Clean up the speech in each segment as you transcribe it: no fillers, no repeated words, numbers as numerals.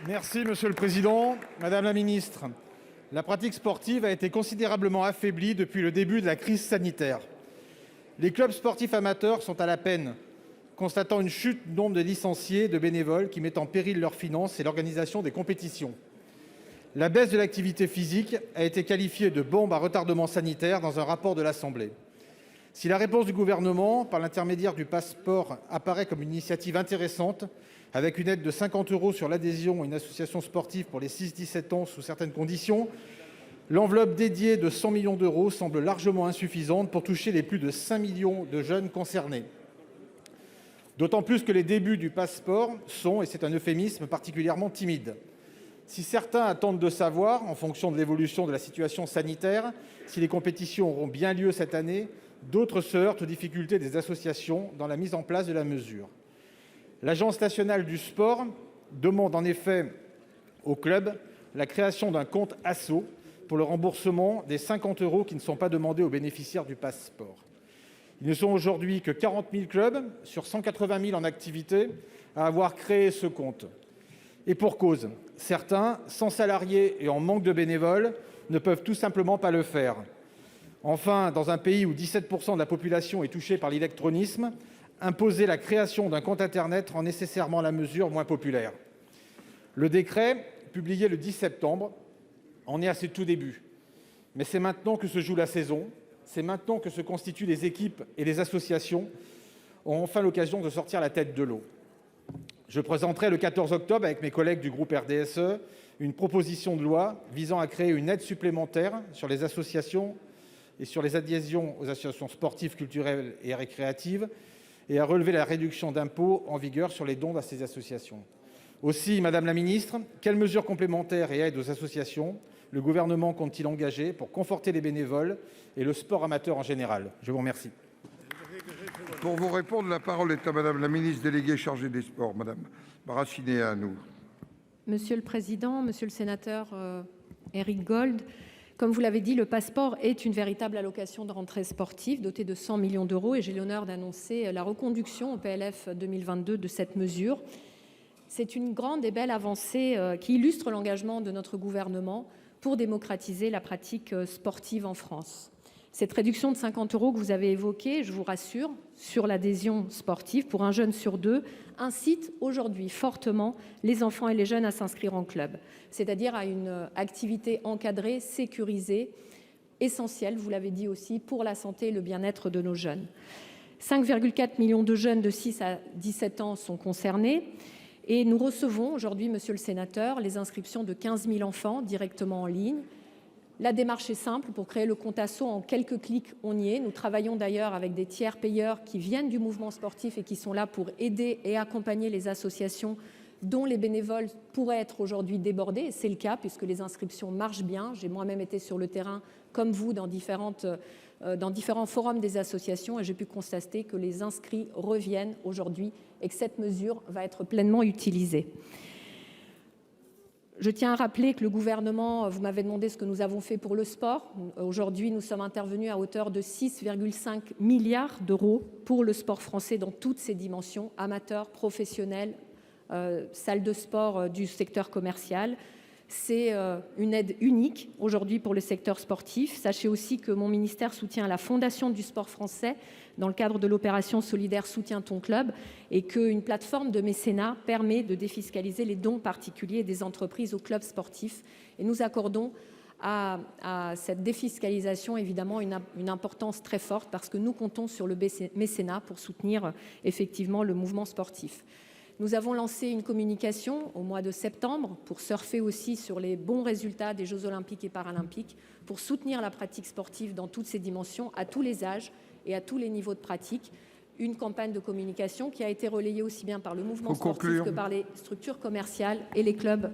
Merci Monsieur le Président. Madame la Ministre, la pratique sportive a été considérablement affaiblie depuis le début de la crise sanitaire. Les clubs sportifs amateurs sont à la peine, constatant une chute du nombre de licenciés et de bénévoles qui mettent en péril leurs finances et l'organisation des compétitions. La baisse de l'activité physique a été qualifiée de bombe à retardement sanitaire dans un rapport de l'Assemblée. Si la réponse du gouvernement, par l'intermédiaire du Pass'Sport, apparaît comme une initiative intéressante, avec une aide de 50 € sur l'adhésion à une association sportive pour les 6-17 ans sous certaines conditions, l'enveloppe dédiée de 100 millions d'euros semble largement insuffisante pour toucher les plus de 5 millions de jeunes concernés. D'autant plus que les débuts du Pass'Sport sont, et c'est un euphémisme, particulièrement timides. Si certains attendent de savoir, en fonction de l'évolution de la situation sanitaire, si les compétitions auront bien lieu cette année, d'autres se heurtent aux difficultés des associations dans la mise en place de la mesure. L'Agence nationale du sport demande en effet aux clubs la création d'un compte asso pour le remboursement des 50 € qui ne sont pas demandés aux bénéficiaires du Pass'Sport. Ils ne sont aujourd'hui que 40 000 clubs sur 180 000 en activité à avoir créé ce compte. Et pour cause, certains, sans salariés et en manque de bénévoles, ne peuvent tout simplement pas le faire. Enfin, dans un pays où 17 % de la population est touchée par l'illectronisme, imposer la création d'un compte internet rend nécessairement la mesure moins populaire. Le décret, publié le 10 septembre, en est à ses tout débuts. Mais c'est maintenant que se joue la saison, c'est maintenant que se constituent les équipes et les associations ont enfin l'occasion de sortir la tête de l'eau. Je présenterai le 14 octobre, avec mes collègues du groupe RDSE, une proposition de loi visant à créer une aide supplémentaire sur les associations et sur les adhésions aux associations sportives, culturelles et récréatives, et à relever la réduction d'impôt en vigueur sur les dons à ces associations. Aussi, Madame la Ministre, quelles mesures complémentaires et aides aux associations le gouvernement compte-t-il engager pour conforter les bénévoles et le sport amateur en général? Je vous remercie. Pour vous répondre, la parole est à Madame la ministre déléguée chargée des Sports, Madame Brasineanu. Monsieur le Président, Monsieur le Sénateur Éric Gold, comme vous l'avez dit, le Pass'Sport est une véritable allocation de rentrée sportive dotée de 100 millions d'euros et j'ai l'honneur d'annoncer la reconduction au PLF 2022 de cette mesure. C'est une grande et belle avancée qui illustre l'engagement de notre gouvernement pour démocratiser la pratique sportive en France. Cette réduction de 50 € que vous avez évoquée, je vous rassure, sur l'adhésion sportive pour un jeune sur deux, incite aujourd'hui fortement les enfants et les jeunes à s'inscrire en club, c'est-à-dire à une activité encadrée, sécurisée, essentielle, vous l'avez dit aussi, pour la santé et le bien-être de nos jeunes. 5,4 millions de jeunes de 6 à 17 ans sont concernés et nous recevons aujourd'hui, monsieur le sénateur, les inscriptions de 15 000 enfants directement en ligne. La démarche est simple, pour créer le compte asso, en quelques clics, on y est. Nous travaillons d'ailleurs avec des tiers payeurs qui viennent du mouvement sportif et qui sont là pour aider et accompagner les associations dont les bénévoles pourraient être aujourd'hui débordés. C'est le cas puisque les inscriptions marchent bien. J'ai moi-même été sur le terrain, comme vous, dans différents forums des associations et j'ai pu constater que les inscrits reviennent aujourd'hui et que cette mesure va être pleinement utilisée. Je tiens à rappeler que le gouvernement, vous m'avez demandé ce que nous avons fait pour le sport. Aujourd'hui, nous sommes intervenus à hauteur de 6,5 milliards d'euros pour le sport français dans toutes ses dimensions, amateurs, professionnels, salles de sport du secteur commercial. C'est une aide unique aujourd'hui pour le secteur sportif. Sachez aussi que mon ministère soutient la Fondation du sport français dans le cadre de l'opération solidaire Soutiens ton club et qu'une plateforme de mécénat permet de défiscaliser les dons particuliers des entreprises aux clubs sportifs. Et nous accordons à cette défiscalisation évidemment une importance très forte parce que nous comptons sur le mécénat pour soutenir effectivement le mouvement sportif. Nous avons lancé une communication au mois de septembre pour surfer aussi sur les bons résultats des Jeux olympiques et paralympiques, pour soutenir la pratique sportive dans toutes ses dimensions, à tous les âges et à tous les niveaux de pratique. Une campagne de communication qui a été relayée aussi bien par le mouvement sportif que par les structures commerciales et les clubs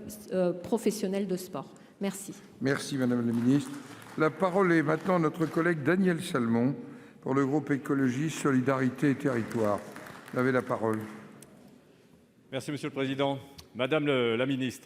professionnels de sport. Merci. Merci Madame la Ministre. La parole est maintenant à notre collègue Daniel Salmon pour le groupe Écologie, Solidarité et Territoires. Vous avez la parole. Merci Monsieur le Président. Madame la Ministre,